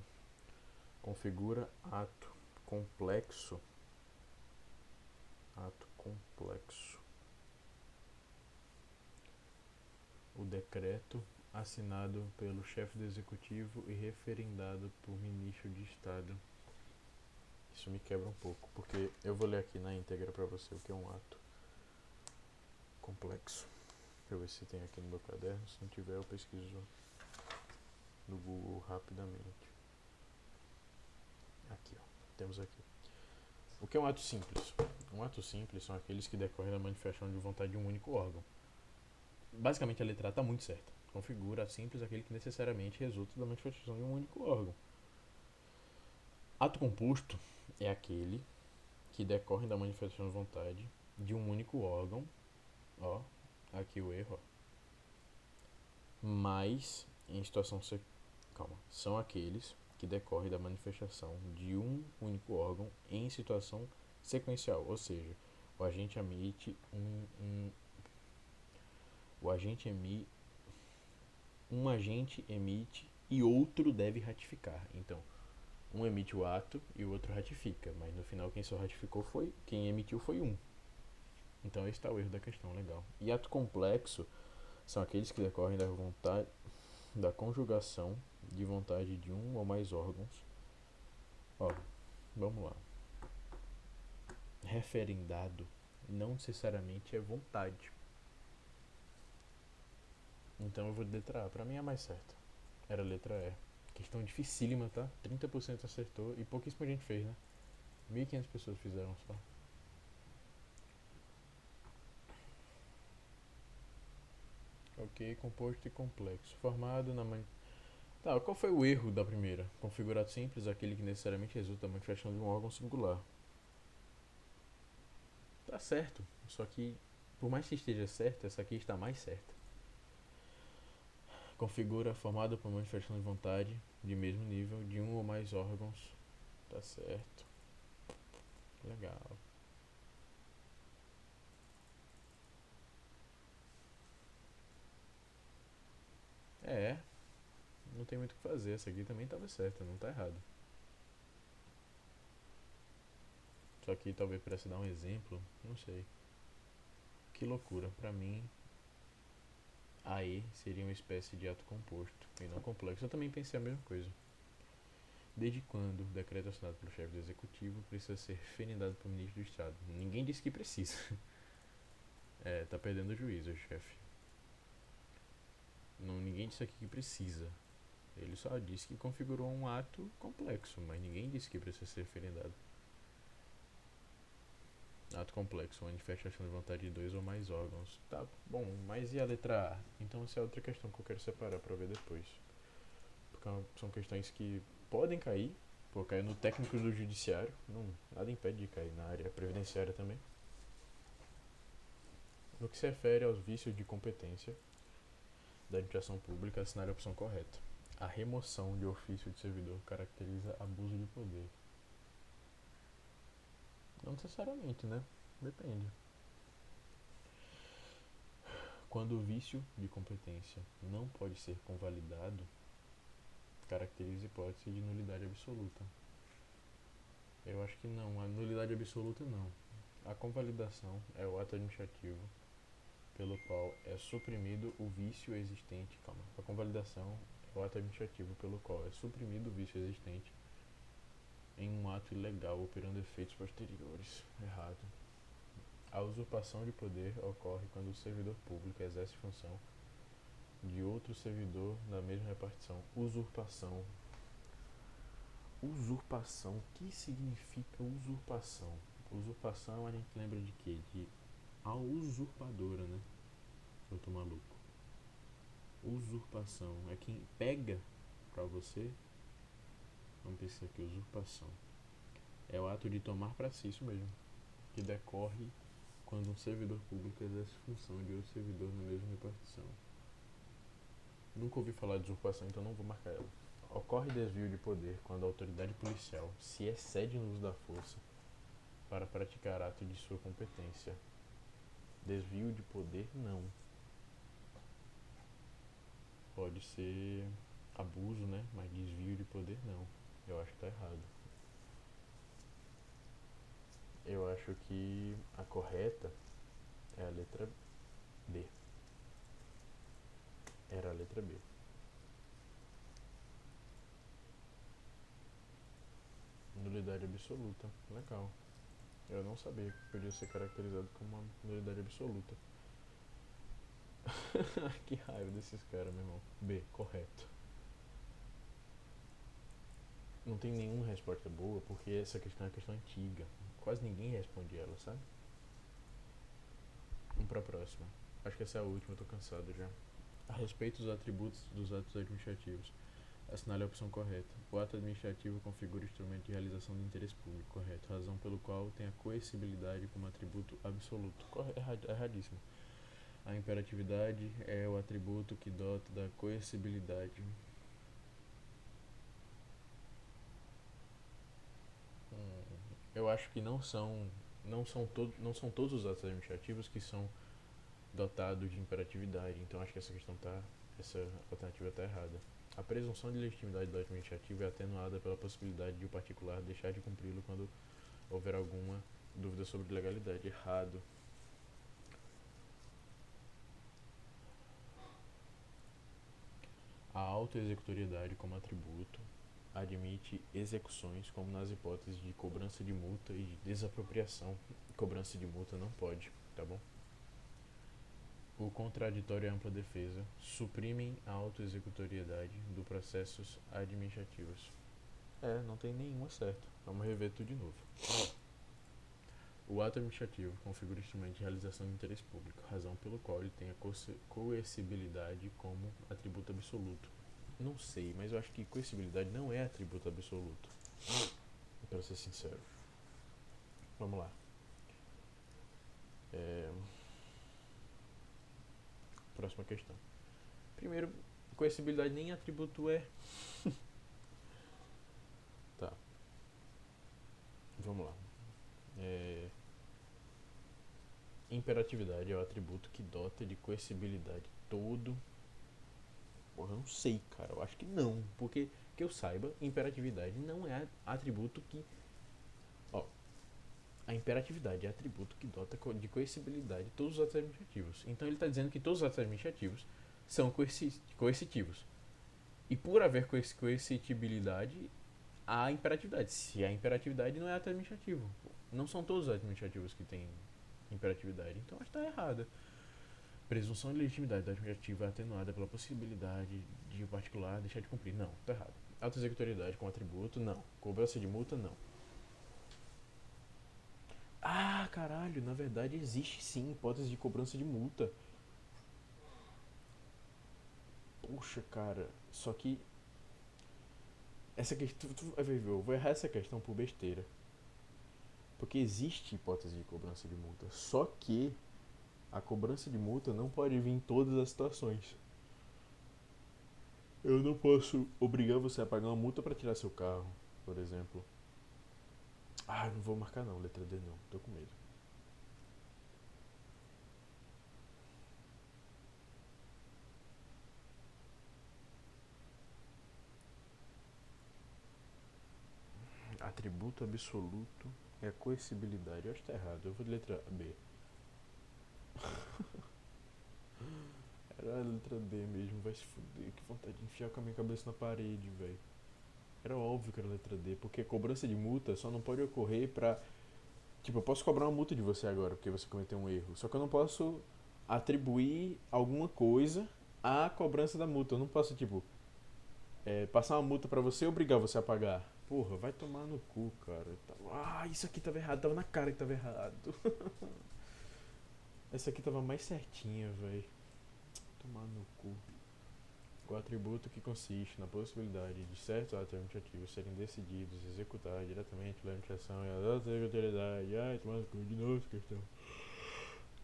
Configura ato complexo. Ato complexo. O decreto assinado pelo chefe do executivo e referendado por ministro de Estado. Isso me quebra um pouco, porque eu vou ler aqui na íntegra para você o que é um ato complexo. Deixa eu ver se tem aqui no meu caderno. Se não tiver, eu pesquiso no Google rapidamente. Aqui, ó. Temos aqui. O que é um ato simples? Um ato simples são aqueles que decorrem da manifestação de vontade de um único órgão. Basicamente, a letra A está muito certa. Configura ato simples aquele que necessariamente resulta da manifestação de um único órgão. Ato composto é aquele que decorre da manifestação de vontade de um único órgão. Ó, aqui o erro, ó. Mas, em situação... São aqueles que decorrem da manifestação de um único órgão em situação sequencial, ou seja, o agente emite um agente emite e outro deve ratificar. Então, um emite o ato e o outro ratifica, mas no final quem só ratificou foi quem emitiu foi um. Então esse está o erro da questão, legal. E ato complexo são aqueles que decorrem da vontade, da conjugação de vontade de um ou mais órgãos. Ó, vamos lá. Referendado não necessariamente é vontade. Então eu vou de letra A. Pra mim é a mais certa. Era a letra E. Questão dificílima, tá? 30% acertou e pouquíssima gente fez, né? 1.500 pessoas fizeram só. Ok, composto e complexo. Formado na Tá, qual foi o erro da primeira? Configurado simples, aquele que necessariamente resulta da manifestação de um órgão singular. Tá certo, só que por mais que esteja certo, essa aqui está mais certa. Configura formado por manifestação de vontade de mesmo nível de um ou mais órgãos. Tá certo. Legal. É, não tem muito o que fazer. Essa aqui também estava certa, não tá errado. Só que talvez para se dar um exemplo, não sei. Que loucura, pra mim, AE seria uma espécie de ato composto e não complexo. Eu também pensei a mesma coisa. Desde quando o decreto assinado pelo chefe do executivo precisa ser referendado pelo ministro do Estado? Ninguém disse que precisa. Tá perdendo o juízo, chefe. Não, ninguém disse aqui que precisa. Ele só disse que configurou um ato complexo, mas ninguém disse que precisa ser referendado. Ato complexo, manifestação de vontade de dois ou mais órgãos. Tá bom, mas e a letra A? Então essa é outra questão que eu quero separar pra ver depois. Porque são questões que podem cair, pô, cair no técnico do judiciário, não, nada impede de cair na área previdenciária também. No que se refere aos vícios de competência da administração pública, assinar a opção correta. A remoção de ofício de servidor caracteriza abuso de poder. Não necessariamente, né? Depende. Quando o vício de competência não pode ser convalidado, caracteriza hipótese de nulidade absoluta. Eu acho que não, a nulidade absoluta não. A convalidação é o ato administrativo pelo qual é suprimido o vício existente. Calma. A convalidação é o ato administrativo pelo qual é suprimido o vício existente em um ato ilegal operando efeitos posteriores. Errado. A usurpação de poder ocorre quando o servidor público exerce função de outro servidor na mesma repartição. Usurpação. Usurpação. O que significa usurpação? Usurpação a gente lembra de quê? De a usurpadora, né? Eu tô maluco. Usurpação é quem pega pra você. Vamos pensar aqui, usurpação. É o ato de tomar pra si, isso mesmo. Que decorre quando um servidor público exerce função de outro servidor na mesma repartição. Nunca ouvi falar de usurpação, então não vou marcar ela. Ocorre desvio de poder quando a autoridade policial se excede no uso da força para praticar ato de sua competência. Desvio de poder, não. Pode ser abuso, né? Mas desvio de poder, não. Eu acho que tá errado. Eu acho que a correta é a letra B. Era a letra B. Nulidade absoluta. Legal. Eu não sabia que podia ser caracterizado como uma nulidade absoluta. Que raiva desses caras, meu irmão. B, correto. Não tem nenhuma resposta boa, porque essa questão é uma questão antiga. Quase ninguém responde ela, sabe? Vamos pra próxima. Acho que essa é a última, eu tô cansado já. A respeito dos atributos dos atos administrativos, assinale a opção correta. O ato administrativo configura instrumento de realização de interesse público, correto. Razão pelo qual tem a coercibilidade como atributo absoluto. Erradíssimo. A imperatividade é o atributo que dota da coercibilidade. Eu acho que não são todos os atos administrativos que são dotados de imperatividade. Então acho que essa alternativa está errada. A presunção de legitimidade do ato administrativo é atenuada pela possibilidade de o particular deixar de cumpri-lo quando houver alguma dúvida sobre legalidade. Errado. A autoexecutoriedade como atributo admite execuções como nas hipóteses de cobrança de multa e de desapropriação. Cobrança de multa não pode, tá bom? O contraditório e a ampla defesa suprimem a autoexecutoriedade dos processos administrativos. Não tem nenhuma certa. Vamos rever tudo de novo. O ato administrativo configura instrumento de realização de interesse público, razão pelo qual ele tem a coercibilidade como atributo absoluto. Não sei, mas eu acho que coercibilidade não é atributo absoluto. Para ser sincero. Vamos lá. Próxima questão. Primeiro, coercibilidade nem atributo é. Tá. Vamos lá. Imperatividade é o atributo que dota de coercibilidade todo. Porra, eu não sei, cara. Eu acho que não. Porque, que eu saiba, imperatividade não é atributo que. Ó. A imperatividade é atributo que dota de coercibilidade todos os atos administrativos. Então ele está dizendo que todos os atos administrativos são coercitivos. E por haver coercitibilidade, há imperatividade. Se há imperatividade, não é ato administrativo. Não são todos os administrativos que têm imperatividade. Então acho que está errado. Presunção de legitimidade do administrativo é atenuada pela possibilidade de o particular deixar de cumprir. Não, está errado. Auto-executoriedade com atributo, não. Cobrança de multa, não. Ah, caralho, na verdade existe sim hipótese de cobrança de multa. Puxa, cara, só que essa questão, eu vou errar essa questão por besteira. Porque existe hipótese de cobrança de multa, só que a cobrança de multa não pode vir em todas as situações. Eu não posso obrigar você a pagar uma multa para tirar seu carro, por exemplo. Ah, eu não vou marcar não, letra D não, tô com medo. Atributo absoluto é a coercibilidade. Eu acho que tá errado, eu vou de letra B. Era a letra B mesmo, vai se fuder. Que vontade de enfiar com a minha cabeça na parede, velho. Era óbvio que era a letra D, porque cobrança de multa só não pode ocorrer pra... Tipo, eu posso cobrar uma multa de você agora, porque você cometeu um erro. Só que eu não posso atribuir alguma coisa à cobrança da multa. Eu não posso, tipo, passar uma multa pra você e obrigar você a pagar. Porra, vai tomar no cu, cara. Ah, isso aqui tava errado. Tava na cara que tava errado. Essa aqui tava mais certinha, velho. Tomar no cu. O atributo que consiste na possibilidade de certos atos administrativos serem decididos e executados diretamente pela administração e a autoridade. Ai, tomar no cu de novo essa questão.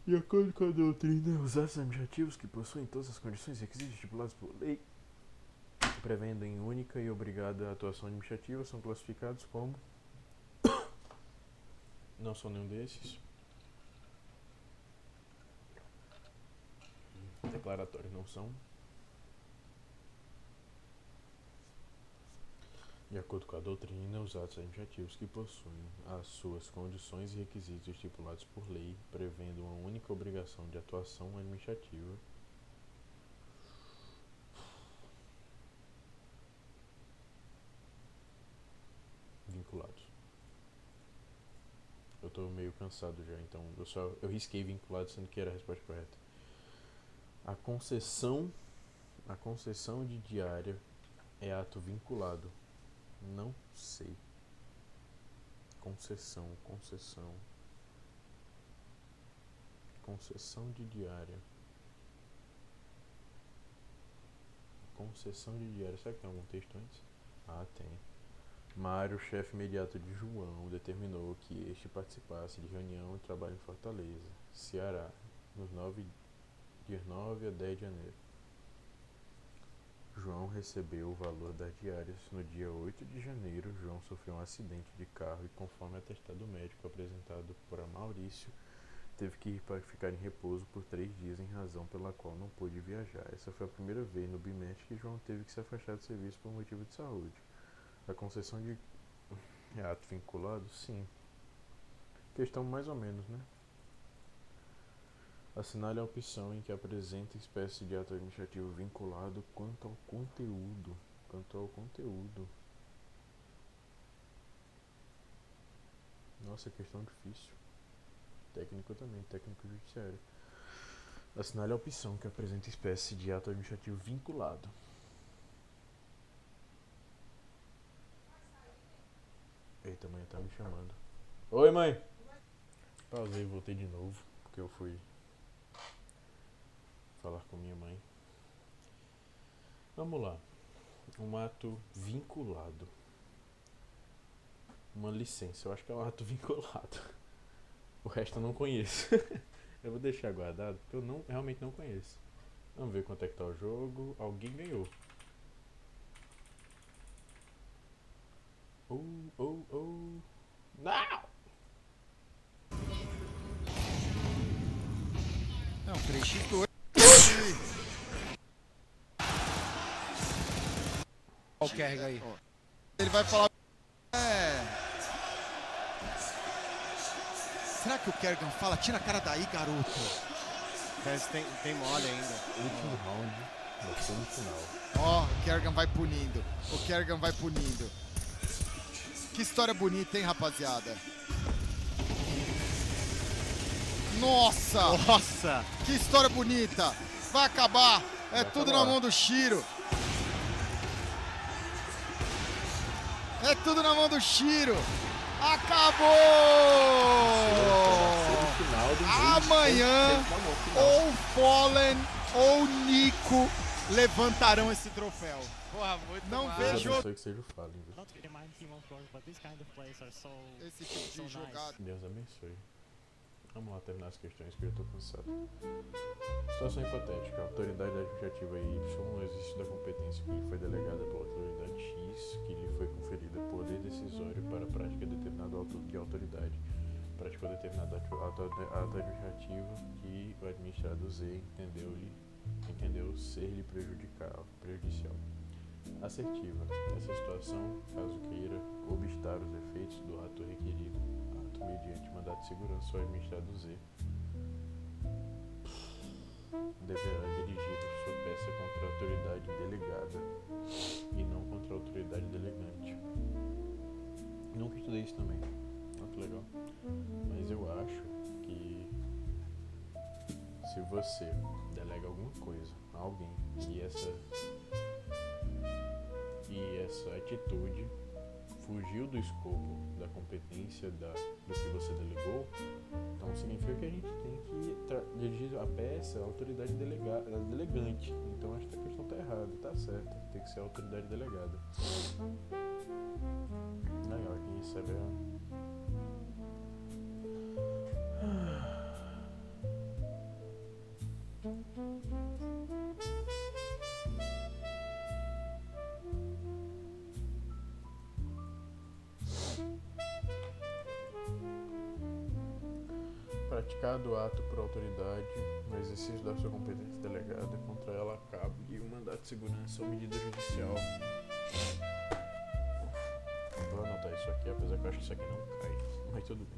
De acordo com a doutrina, os atos administrativos que possuem todas as condições e requisitos estipulados por lei, prevendo em única e obrigada atuação administrativa, são classificados como... Não são nenhum desses. Declaratórios não são. De acordo com a doutrina, os atos administrativos que possuem as suas condições e requisitos estipulados por lei, prevendo uma única obrigação de atuação administrativa, vinculados. Eu tô meio cansado já, então eu risquei vinculado, sendo que era a resposta correta. A concessão de diária é ato vinculado. Não sei. Concessão de diária. Concessão de diária. Será que tem algum texto antes? Ah, tem. Mário, chefe imediato de João, determinou que este participasse de reunião e trabalho em Fortaleza, Ceará, nos dias 9 a 10 de janeiro. João recebeu o valor das diárias. No dia 8 de janeiro, João sofreu um acidente de carro e, conforme atestado médico apresentado por Maurício, teve que ficar em repouso por 3 dias, em razão pela qual não pôde viajar. Essa foi a primeira vez no bimestre que João teve que se afastar do serviço por motivo de saúde. A concessão de ato vinculado? Sim. Questão mais ou menos, né? Assinale a opção em que apresenta espécie de ato administrativo vinculado quanto ao conteúdo. Nossa, questão difícil. Técnico também, técnico judiciário. Assinale a opção que apresenta espécie de ato administrativo vinculado. Eita, mãe tá me chamando. Oi, mãe! Pausei e voltei de novo, porque eu fui falar com minha mãe. Vamos lá. Um ato vinculado. Uma licença, eu acho que é um ato vinculado. O resto eu não conheço. Eu vou deixar guardado, porque eu realmente não conheço. Vamos ver quanto é que tá o jogo. Alguém ganhou. Não! Não, 3x2. Olha o carrega aí. Ele vai falar. Será que o Kerrigan fala? Tira a cara daí, garoto. Tem mole ainda. Último round da semifinal. Ó, o Kerrigan vai punindo. O Kerrigan vai punindo. Que história bonita, hein, rapaziada? Nossa! Nossa! Que história bonita! Vai acabar! É Vai tudo acabar. na mão do Shiro! É tudo na mão do Shiro! Acabou! Semifinal do Amanhã, ou Fallen ou Nico levantarão esse troféu. Porra, muito Não massa. vejo Deus abençoe que seja o Fallen, viu? Not really my team, of course, but this kind of plays are so Esse tipo de nice. jogada. Deus abençoe. Vamos lá terminar as questões que eu tô cansado. Situação hipotética. A autoridade administrativa Y, no exercício da competência que lhe foi delegada pela autoridade X, que lhe foi conferida poder decisório para a prática de determinado ato de autoridade, praticou determinado ato administrativo que o administrado Z entendeu ser-lhe prejudicial. Assertiva. Nessa situação, caso queira obstar os efeitos do ato requerido, ato mediante mandato de segurança, o administrado Z deverá dirigir sua peça contra a autoridade delegada e não contra a autoridade delegante. Nunca estudei isso também. Olha que legal. Mas eu acho que se você delega alguma coisa a alguém e essa atitude fugiu do escopo da competência do que você delegou, então significa que a gente tem que dirigir a peça à autoridade delegante. Então acho que a questão está errada, tá certa, tem que ser a autoridade delegada. Legal, quem recebe praticado o ato por autoridade no exercício da sua competência delegada contra ela a cabo de um mandato de segurança ou medida judicial. Vou anotar isso aqui, apesar que eu acho que isso aqui não cai, mas tudo bem.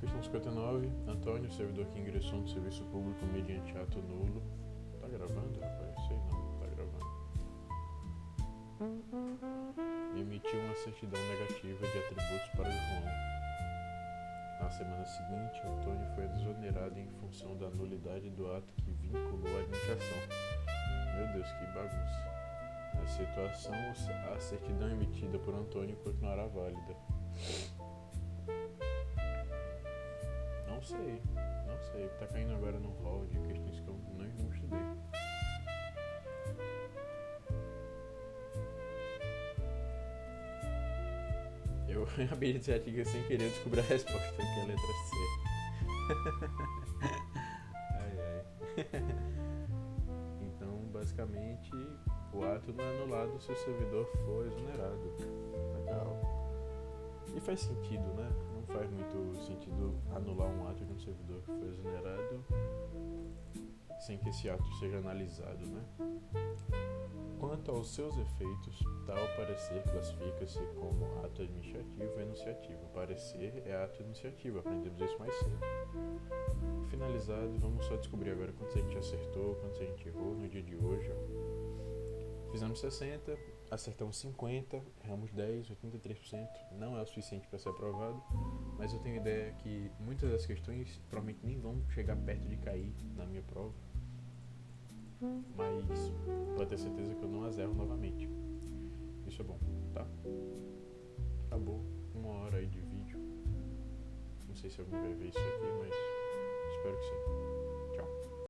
Questão 59. Antônio, servidor que ingressou no serviço público mediante ato nulo. Tá gravando, rapaz? Sei não, tá gravando. Emitiu uma certidão negativa de atributos para João. Na semana seguinte, Antônio foi exonerado em função da nulidade do ato que vinculou a administração. Meu Deus, que bagunça. Na situação, a certidão emitida por Antônio continuará válida. Não sei. Tá caindo agora no hall de questões que eu não estudei. Eu abri esse artigo sem querer descobrir a resposta, que é a letra C. Ai. Então, basicamente, o ato não é anulado se o servidor for exonerado. Legal. E faz sentido, né? Não faz muito sentido anular um ato de um servidor que foi exonerado sem que esse ato seja analisado, né? Quanto aos seus efeitos, tal parecer classifica-se como ato administrativo ou enunciativo. Parecer é ato administrativo, aprendemos isso mais cedo. Finalizado, vamos só descobrir agora quantos a gente acertou, quantos a gente errou no dia de hoje. Fizemos 60, acertamos 50, erramos 10, 83%. Não é o suficiente para ser aprovado, mas eu tenho ideia que muitas das questões provavelmente nem vão chegar perto de cair na minha prova. Mas pode ter certeza que eu não as erro novamente. Isso é bom, tá? Acabou 1 hora aí de vídeo. Não sei se alguém vai ver isso aqui, mas espero que sim.